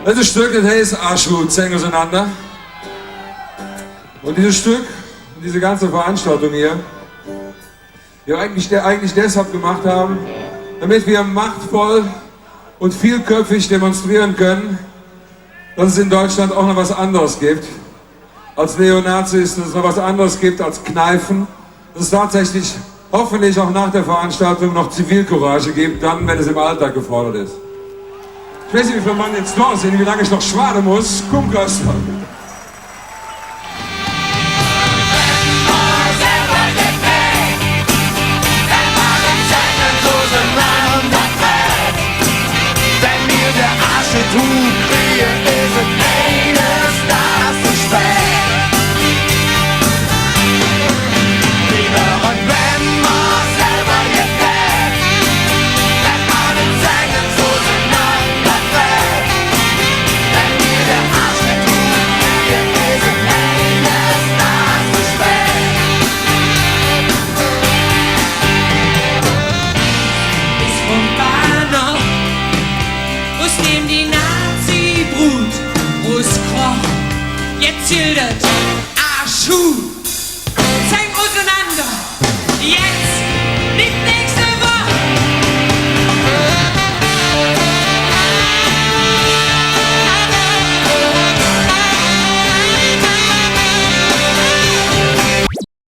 Das Stück, das heißt Arschhut, zählen auseinander. Und dieses Stück, diese ganze Veranstaltung hier, wir eigentlich deshalb gemacht haben, damit wir machtvoll und vielköpfig demonstrieren können, dass es in Deutschland auch noch was anderes gibt als Neonazis, dass es noch was anderes gibt als Kneifen, dass es tatsächlich hoffentlich auch nach der Veranstaltung noch Zivilcourage gibt, dann, wenn es im Alltag gefordert ist. Ich weiß nicht, wie viele Mann jetzt da sind, wie lange ich noch schwaden muss. Komm, Costa. Jetzt schildert Arschhut, zeig auseinander, jetzt